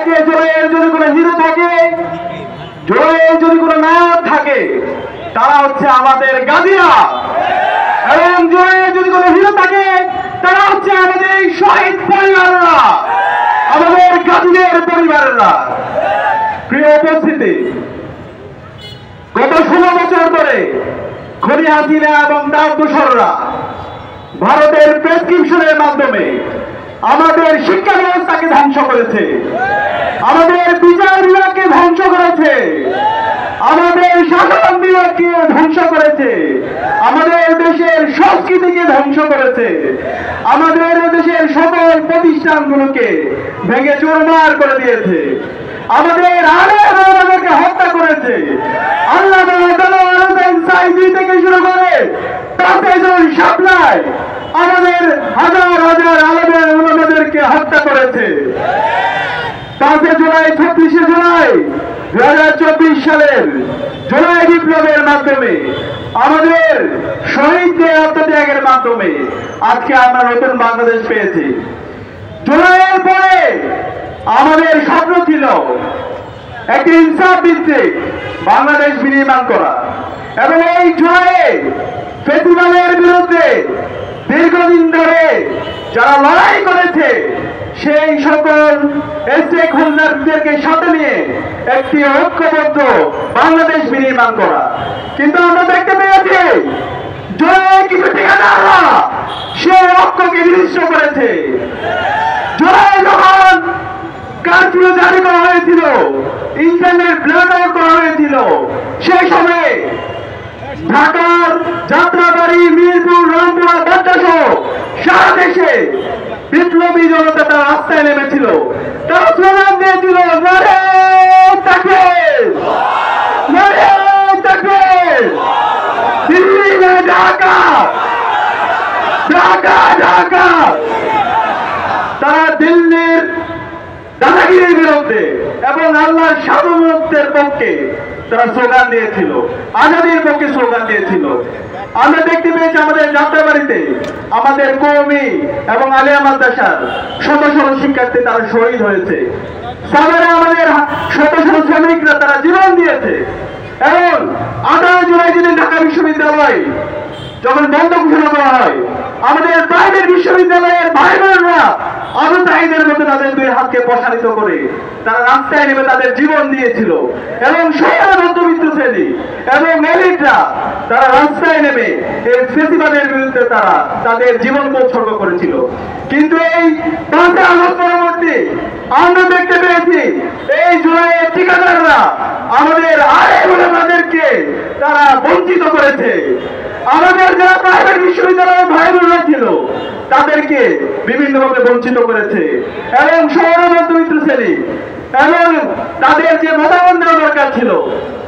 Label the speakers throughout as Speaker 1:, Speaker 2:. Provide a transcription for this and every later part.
Speaker 1: একে জুলাইয়ের যদি কোনো হিরো থাকে, জুলাইয়ের যদি কোনো নায়ক থাকে, তারা হচ্ছে আমাদের গাজীরা। এবং জুলাইয়ের যদি কোনো হিরো থাকে, তারা হচ্ছে আমাদের এই শহীদ পরিবাররা, আমাদের গাজীদের পরিবারেরা। প্রিয় উপস্থিতি, গত 16 বছর ধরে খনি হাসিনা এবং তার দোসররা ভারতের প্রেসক্রিপশনের মাধ্যমে আমাদের শিক্ষা ব্যবস্থাকে ধ্বংস করেছে, আমাদের বিচার বিভাগকে ধ্বংস করেছে, আমাদের শাসন বিভাগকে ধ্বংস করেছে, আমাদের দেশের সংস্কৃতিকে ধ্বংস করেছে, আমাদের দেশের সকল প্রতিষ্ঠানগুলোকে ভেঙে চুরমার করে দিয়েছে, আমাদের আমাদেরকে হত্যা করেছে। আল্লাহ থেকে শুরু করে সাপ্লাই আমাদের হাজার হাজার আলেমের ওলামাদেরকে হত্যা করেছে। 5 জুলাই 26 জুলাই 2024 সালের জুলাই বিপ্লবের মাধ্যমে আমাদের শহীদদের আত্মত্যাগের মাধ্যমে আজকে আমরা নতুন বাংলাদেশ পেয়েছি। জুলাইয়ের পরে আমাদের স্বপ্ন ছিল একটি ইনসাফ ভিত্তিক বাংলাদেশ বিনির্মাণ করা, এবং এই জুলাইয়ে ফেসিবাদের বিরুদ্ধে দীর্ঘদিন ধরে যারা লড়াই করেছে সেই সকল স্টেক হোল্ডারদেরকে সাথে নিয়ে একটি ঐক্যবদ্ধ বাংলাদেশ বিনির্মাণ করা। কিন্তু আমরা দেখতে পেয়েছি জুলাই কিছু ঠিকাদাররা সেই ঐক্যকে বিনষ্ট করেছে। জুলাই যখন কারফিউ জারি করা হয়েছিল, ইন্টারনেট ব্লক আউট করা হয়েছিল, সেই সময়ে ঢাকার যাত্রাবাড়ি, মিরপুর, রামপুরা, বাড্ডা সারা দেশে বিপ্লবী জনতা তারা রাস্তায় নেমেছিল, তারা স্লোগান দিয়েছিল নারে তাকবীর, নারে তাকবীর, দিল্লি না ঢাকা, ঢাকা ঢাকা। তারা দিল্লির দাদাগিরির বিরুদ্ধে এবং আল্লাহর সার্বভৌমত্বের পক্ষে তারা স্লোগান দিয়েছিল, আজাদির পক্ষে স্লোগান দিয়েছিল। আমরা দেখতে পেয়েছি আমাদের যাত্রাবাড়িতে আমাদের কওমি এবং আলিয়া মাদ্রাসার শত শত শিক্ষার্থী তারা শহীদ হয়েছে। সাভারে আমাদের শত শত শ্রমিকরা তারা জীবন দিয়েছে। এবং 18 জুলাই যেদিন ঢাকা বিশ্ববিদ্যালয় যখন বন্ধ ঘোষণা করা হয়, আমাদের প্রাইভেট বিশ্ববিদ্যালয়ের ভাই বোনরা আবু সাঈদের মতো তাদের 2 হাতকে প্রসারিত করে তারা রাস্তায় নেমে তাদের জীবন দিয়েছিল। এবং শহরের মধ্যবিত্ত শ্রেণী এবং এলিটরা তারা রাস্তায় নেমে এই ফেসিবাদের বিরুদ্ধে তারা তাদের জীবনকে উৎসর্গ করেছিল। কিন্তু এই 5 আগস্ট পরবর্তী আমরা দেখতে পেয়েছি এই জুলাইয়ের ঠিকাদাররা আমাদের আলেমদেরকে তারা বঞ্চিত করেছে। আমাদের যারা প্রাইভেট বিশ্ববিদ্যালয়ের ভাই বোনরা ছিল তাদেরকে বিভিন্নভাবে বঞ্চিত করেছে, এবং শহরের মধ্যবিত্ত শ্রেণী এবং তাদের যে মতামত দেওয়া দরকার ছিল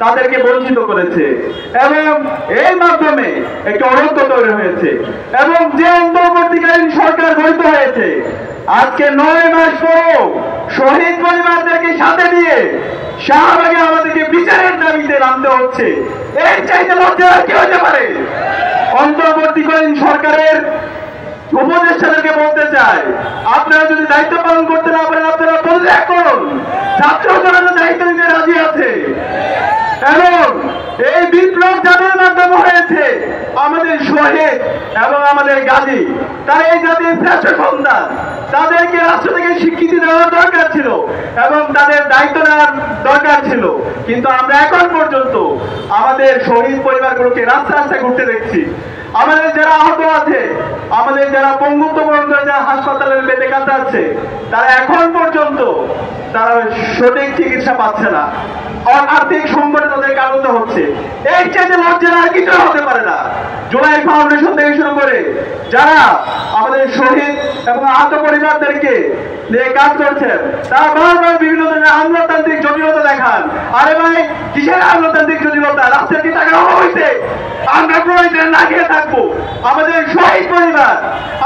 Speaker 1: তাদেরকে বঞ্চিত করেছে। এবং এর মাধ্যমে একটি অনৈক্য তৈরি হয়েছে। এবং যে অন্তর্বর্তীকালীন সরকার গঠিত হয়েছে, আজকে 9 মাস পরও শহীদ পরিবারদেরকে সাথে নিয়ে শাহবাগে আমাদেরকে বিচারের দাবিতে নামতে হচ্ছে। এর চাইতে লজ্জা কি হতে পারে? অন্তর্বর্তীকালীন সরকারের উপদেষ্টাদেরকে বলতে চাই, আপনারা যদি দায়িত্ব পালন করতে না পারেন আপনারা পদত্যাগ করুন। ছাত্র জনতা দায়িত্ব নিতে রাজি আছে। এবং এই বিপ্লব যাদের মাধ্যমে হয়েছে আমাদের শহীদ এবং আমাদের গাজী, তারা এই জাতির শ্রেষ্ঠ সন্তান, তাদেরকে রাষ্ট্র থেকে স্বীকৃতি দেওয়ার দরকার ছিল এবং তাদের দায়িত্ব নেওয়ার দরকার ছিল। কিন্তু আমরা এখন পর্যন্ত আমাদের শহীদ পরিবারগুলোকে রাস্তা রাস্তায় ঘুরতে দেখছি। আমাদের যারা আহত আছে, আমাদের যারা পঙ্গুত্ববরণ করে যারা হাসপাতালের বেডে কাটাচ্ছে, তারা এখন পর্যন্ত তারা সঠিক চিকিৎসা পাচ্ছে না। আর্থিক সংকটে তাদেরকে আনন্দ হচ্ছে। এই চাইতে লজ্জার আর কিছু হতে পারে না। জুলাই ফাউন্ডেশন থেকে শুরু করে যারা আমাদের শহীদ এবং আহত পরিবারদেরকে নিয়ে কাজ করছেন, তারা বারবার বিভিন্ন ধরনের আমলাতান্ত্রিক জটিলতা দেখান। আরে ভাই, কিসের আমলাতান্ত্রিক জটিলতা? রাস্তার কি টাকা হয়েছে? আমরা প্রয়োজনে না খেয়ে থাকবো। আমাদের শহীদ পরিবার,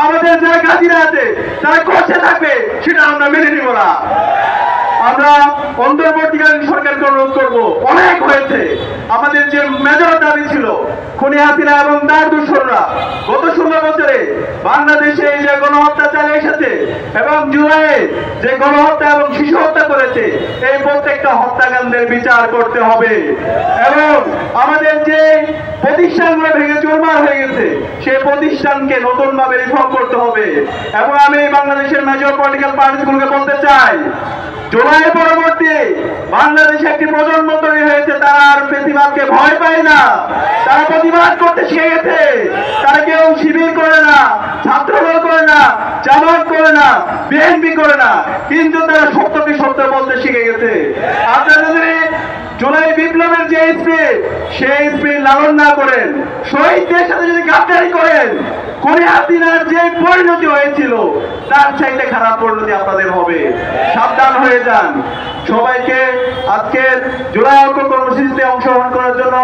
Speaker 1: আমাদের যারা গাজীরা আছে তারা করছে থাকবে, সেটা আমরা মেনে নিব না। আমরা আমরা অন্তর্বর্তীকালীন সরকারকে অনুরোধ করব, অনেক হয়েছে। আমাদের যে মেজর দাবি ছিল, খুনি হাসিনা এবং তার দূষররা গত 16 বছরে বাংলাদেশে এই যে গণহত্যা চালিয়ে এসেছে এবং জুলাইয়ে যে গণহত্যা এবং শিশু হত্যা করেছে, এই প্রত্যেকটা হত্যাকাণ্ডের বিচার করতে হবে। এবং আমাদের যে প্রতিষ্ঠানগুলো ভেঙে চুরমার হয়ে গেছে, সেই প্রতিষ্ঠানকে নতুন ভাবে রিফর্ম করতে হবে। এবং আমি বাংলাদেশের মেজর পলিটিক্যাল পার্টিগুলোকে বলতে চাই, জুলাই পরবর্তী বাংলাদেশে একটি প্রজন্ম তৈরি হয়েছে, তারা আর প্রতিবাদকে ভয় পায় না, তারা প্রতিবাদ করতে শিখে গেছে। তারা কেউ শিবির করে না, ছাত্রদল করে না, জামাত করে না, বিএনপি করে না, কিন্তু তারা সত্যকে সত্য বলতে শিখে গেছে। আপনারা যদি জুলাই বিপ্লবের যে স্পিরিট, সেই স্পিরিট লালন না করেন, শহীদদের সাথে যদি গাদ্দারি করেন, খুনি হাসিনার যে পরিণতি হয়েছিল তার চাইতে খারাপ পরিণতি আপনাদের হবে। সাবধান হয়ে যান। সবাইকে আজকের জুলাই ঐক্য কর্মসূচিতে অংশগ্রহণ করার জন্য